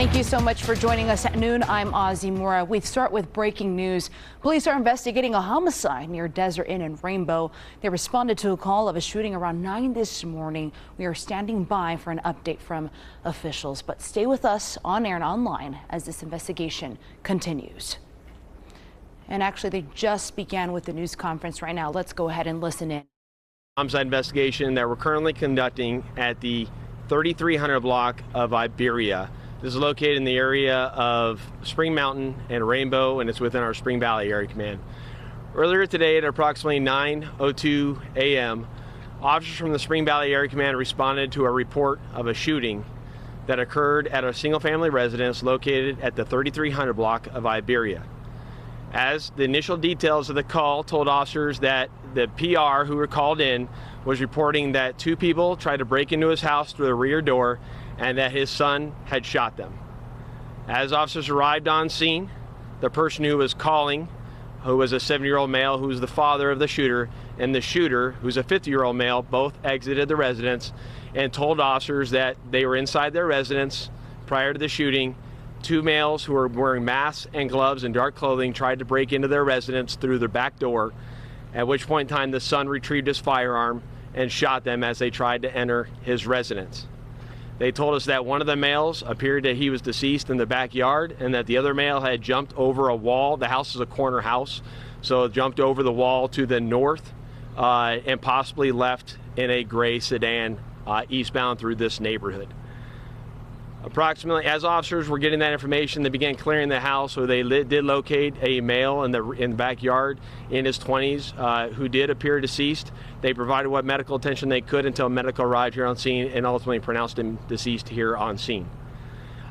Thank you so much for joining us at noon. I'm Ozzy Mora. We start with breaking news. Police are investigating a homicide near Desert Inn in Rainbow. They responded to a call of a shooting around 9 this morning. We are standing by for an update from officials, but stay with us on air and online as this investigation continues. And actually, they just began with the news conference right now. Let's go ahead and listen in. Homicide investigation that we're currently conducting at the 3300 block of Iberia. This is located in the area of Spring Mountain and Rainbow, and it's within our Spring Valley Area Command. Earlier today at approximately 9:02 a.m., officers from the Spring Valley Area Command responded to a report of a shooting that occurred at a single-family residence located at the 3300 block of Iberia. As the initial details of the call told officers that the PR who were called in was reporting that two people tried to break into his house through the rear door and that his son had shot them. As officers arrived on scene, the person who was calling, who was a 70-year-old male who was the father of the shooter, and the shooter, who's a 50-year-old male, both exited the residence and told officers that they were inside their residence prior to the shooting. Two males who were wearing masks and gloves and dark clothing tried to break into their residence through their back door, at which point in time the son retrieved his firearm and shot them as they tried to enter his residence. They told us that one of the males appeared that he was deceased in the backyard and that the other male had jumped over a wall. The house is a corner house, so jumped over the wall to the north and possibly left in a gray sedan eastbound through this neighborhood. Approximately, as officers were getting that information, they began clearing the house, where they did locate a male in the backyard in his 20s who did appear deceased. They provided what medical attention they could until medical arrived here on scene and ultimately pronounced him deceased here on scene.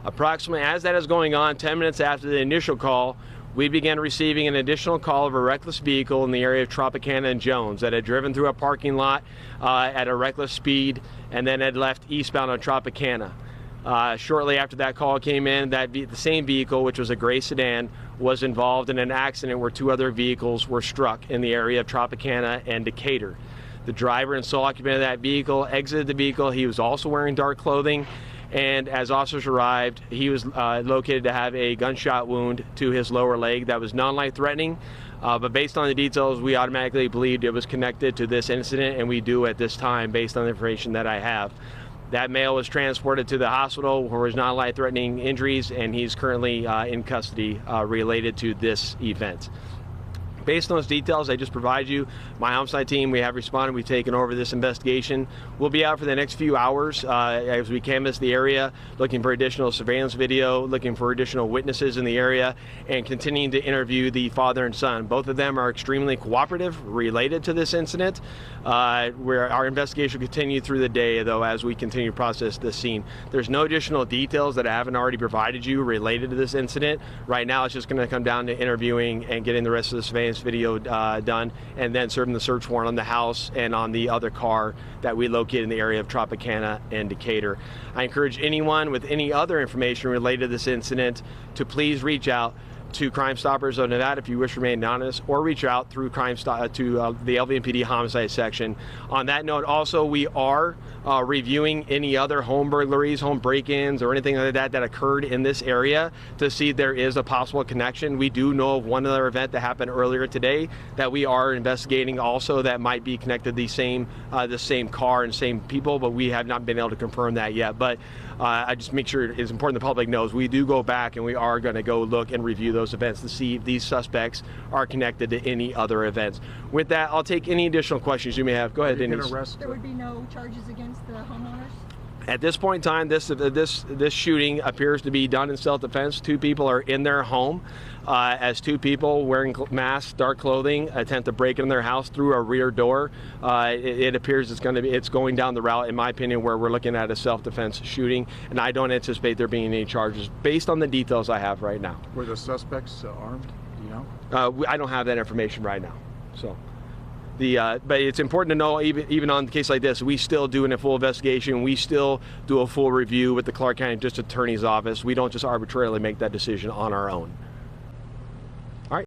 Approximately as that is going on, 10 minutes after the initial call, we began receiving an additional call of a reckless vehicle in the area of Tropicana and Jones that had driven through a parking lot at a reckless speed and then had left eastbound on Tropicana. Shortly after that call came in, the same vehicle, which was a gray sedan, was involved in an accident where two other vehicles were struck in the area of Tropicana and Decatur. The driver and sole occupant of that vehicle exited the vehicle. He was also wearing dark clothing, and as officers arrived, he was located to have a gunshot wound to his lower leg that was non-life-threatening. But based on the details, we automatically believed it was connected to this incident, and we do at this time, based on the information that I have. That male was transported to the hospital where there's non-life-threatening injuries, and he's currently in custody related to this event. Based on those details I just provided you, my homicide team, we have responded. We've taken over this investigation. We'll be out for the next few hours as we canvass the area, looking for additional surveillance video, looking for additional witnesses in the area, and continuing to interview the father and son. Both of them are extremely cooperative related to this incident. Where our investigation will continue through the day, though, as we continue to process this scene. There's no additional details that I haven't already provided you related to this incident. Right now, it's just going to come down to interviewing and getting the rest of the surveillance video done, and then serving the search warrant on the house and on the other car that we located in the area of Tropicana and Decatur. I encourage anyone with any other information related to this incident to please reach out to Crime Stoppers of Nevada if you wish to remain anonymous, or reach out through the LVMPD homicide section. On that note, also, we are reviewing any other home burglaries, home break-ins, or anything like that that occurred in this area to see if there is a possible connection. We do know of one other event that happened earlier today that we are investigating also that might be connected to the same car and same people, but we have not been able to confirm that yet. But I just make sure it's important the public knows we do go back and we are going to go look and review those events to see if these suspects are connected to any other events. With that, I'll take any additional questions you may have. Go ahead, Denise. There would be no charges against the homeowners? At this point in time, this shooting appears to be done in self-defense. Two people are in their home as two people wearing masks, dark clothing, attempt to break into their house through a rear door. It appears it's going down the route, in my opinion, where we're looking at a self-defense shooting, and I don't anticipate there being any charges based on the details I have right now. Were the suspects armed? Do you know? I don't have that information right now. So. But it's important to know, even on a case like this, we still do a full investigation. We still do a full review with the Clark County District Attorney's Office. We don't just arbitrarily make that decision on our own.